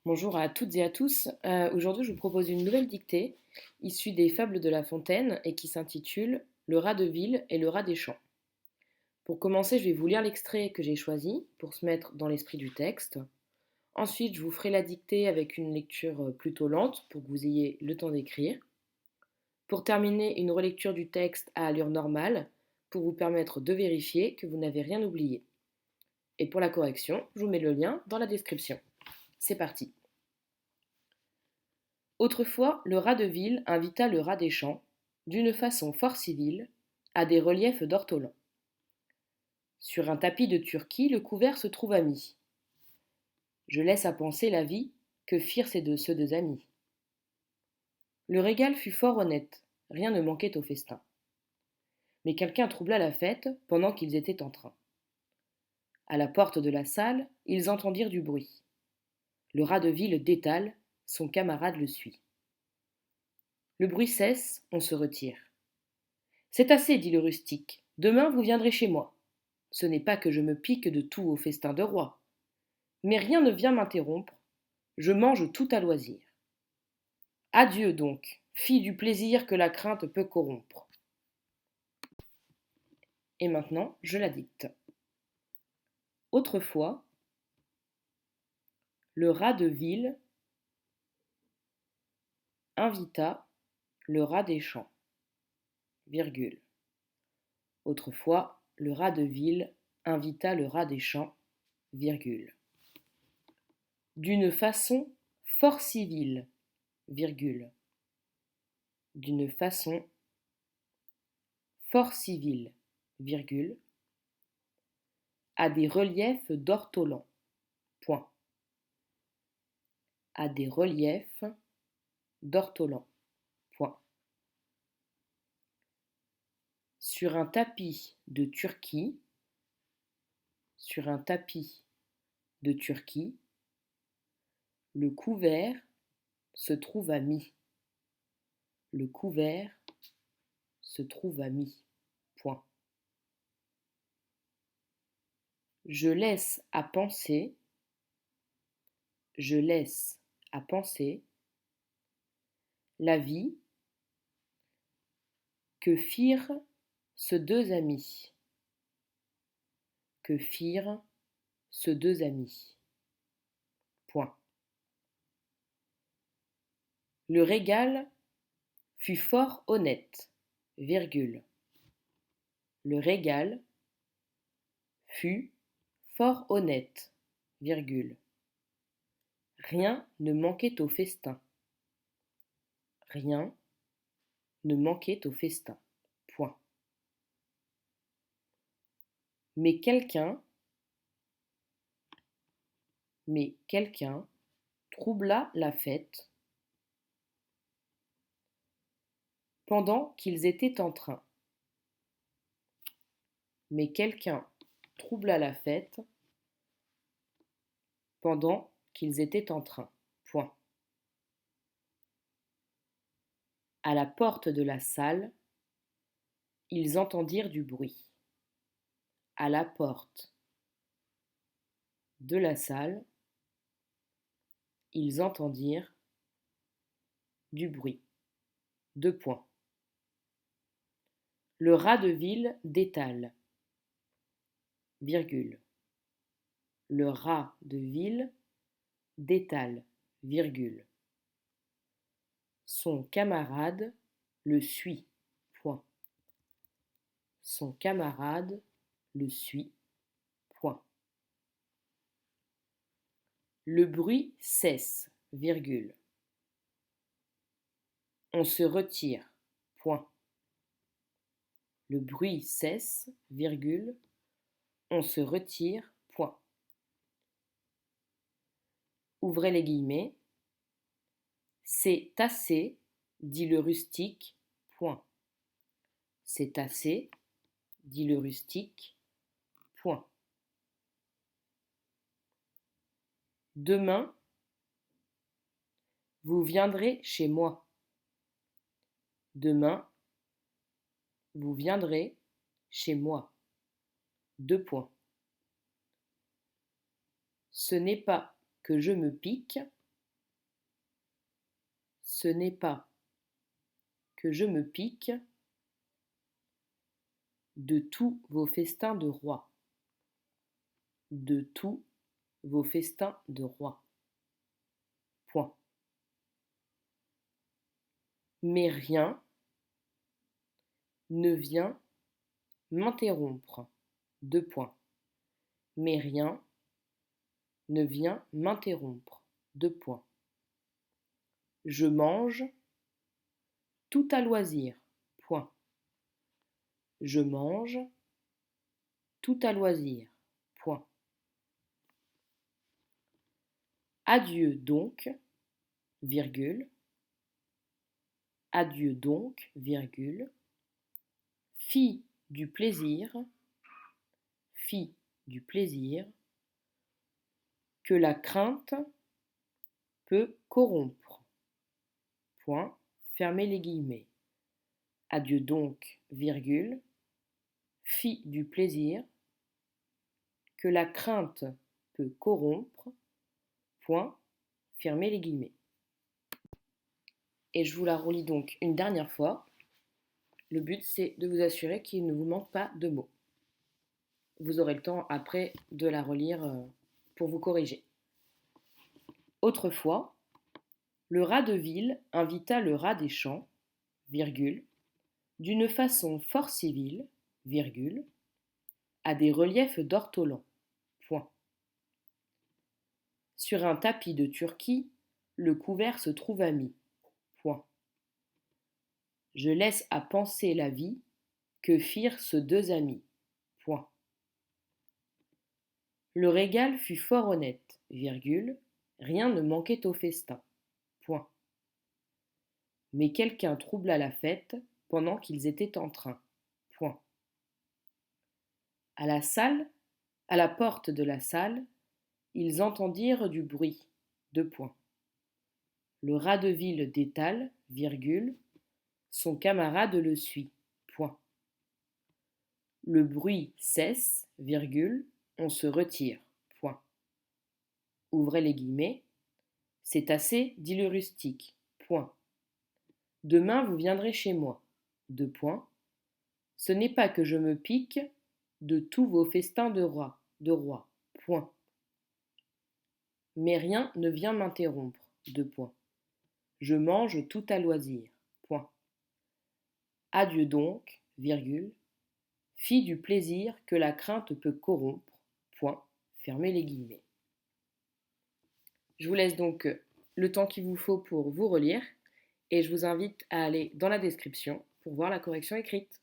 Bonjour à toutes et à tous. Aujourd'hui, je vous propose une nouvelle dictée issue des fables de La Fontaine et qui s'intitule Le rat de ville et le rat des champs. Pour commencer, je vais vous lire l'extrait que j'ai choisi pour se mettre dans l'esprit du texte. Ensuite, je vous ferai la dictée avec une lecture plutôt lente pour que vous ayez le temps d'écrire. Pour terminer, une relecture du texte à allure normale pour vous permettre de vérifier que vous n'avez rien oublié. Et pour la correction, je vous mets le lien dans la description. C'est parti. Autrefois, le rat de ville invita le rat des champs, d'une façon fort civile, à des reliefs d'ortolans. Sur un tapis de Turquie, le couvert se trouva mis. Je laisse à penser la vie que firent ceux deux amis. Le régal fut fort honnête, rien ne manquait au festin. Mais quelqu'un troubla la fête pendant qu'ils étaient en train. À la porte de la salle, ils entendirent du bruit. Le rat de ville détale, son camarade le suit. Le bruit cesse, on se retire. C'est assez, dit le rustique. Demain vous viendrez chez moi. Ce n'est pas que je me pique de tout au festin de roi. Mais rien ne vient m'interrompre. Je mange tout à loisir. Adieu donc, fille du plaisir que la crainte peut corrompre. Et maintenant, je la dicte. Autrefois, le rat de ville invita le rat des champs. Virgule. Autrefois, le rat de ville invita le rat des champs. Virgule. D'une façon fort civile. Virgule. D'une façon fort civile, virgule, à des reliefs d'ortolans. Point. À des reliefs d'ortolans. Point. Sur un tapis de Turquie, sur un tapis de Turquie, le couvert se trouva mis. Le couvert se trouva mis. Point. Je laisse à penser, je laisse à penser la vie que firent ces deux amis. Que firent ces deux amis. Point. Le régal fut fort honnête, virgule. Le régal fut fort honnête, virgule. Rien ne manquait au festin. Rien ne manquait au festin. Point. Mais quelqu'un troubla la fête pendant qu'ils étaient en train. Mais quelqu'un troubla la fête pendant qu'ils étaient en train. Point. À la porte de la salle, ils entendirent du bruit. À la porte de la salle, ils entendirent du bruit. Deux points. Le rat de ville détale, virgule. Le rat de ville détale, virgule. Son camarade le suit, point. Son camarade le suit, point. Le bruit cesse, virgule. On se retire, point. Le bruit cesse, virgule. On se retire, point. Ouvrez les guillemets. C'est assez, dit le rustique, point. C'est assez, dit le rustique, point. Demain, vous viendrez chez moi. Demain, vous viendrez chez moi. Deux points. Ce n'est pas que je me pique, Ce n'est pas que je me pique de tous vos festins de roi. De tous vos festins de roi. Point. Mais rien ne vient m'interrompre. Deux points. Mais rien ne vient m'interrompre. Deux points. Je mange tout à loisir. Point. Je mange tout à loisir. Point. Adieu donc, virgule. Adieu donc, virgule. Fille du plaisir, fille du plaisir, que la crainte peut corrompre. Point. Fermez les guillemets. Adieu donc, virgule. Fille du plaisir, que la crainte peut corrompre. Point. Fermez les guillemets. Et je vous la relis donc une dernière fois. Le but, c'est de vous assurer qu'il ne vous manque pas de mots. Vous aurez le temps après de la relire pour vous corriger. Autrefois, le rat de ville invita le rat des champs, virgule, d'une façon fort civile, virgule, à des reliefs d'ortolans. Point. Sur un tapis de Turquie, le couvert se trouva mis. Point. Je laisse à penser la vie que firent ces deux amis. Point. Le régal fut fort honnête, virgule, rien ne manquait au festin. Point. Mais quelqu'un troubla la fête pendant qu'ils étaient en train. Point. À la porte de la salle, ils entendirent du bruit. Deux points. Le rat de ville détale, virgule, son camarade le suit. Point. Le bruit cesse, virgule, on se retire. Point. Ouvrez les guillemets. C'est assez, dit le rustique. Point. Demain vous viendrez chez moi. Deux points. Ce n'est pas que je me pique de tous vos festins de roi. Point. Mais rien ne vient m'interrompre. Deux points. Je mange tout à loisir. Point. Adieu donc, virgule. Fille du plaisir que la crainte peut corrompre. Point. Fermez les guillemets. Je vous laisse donc le temps qu'il vous faut pour vous relire et je vous invite à aller dans la description pour voir la correction écrite.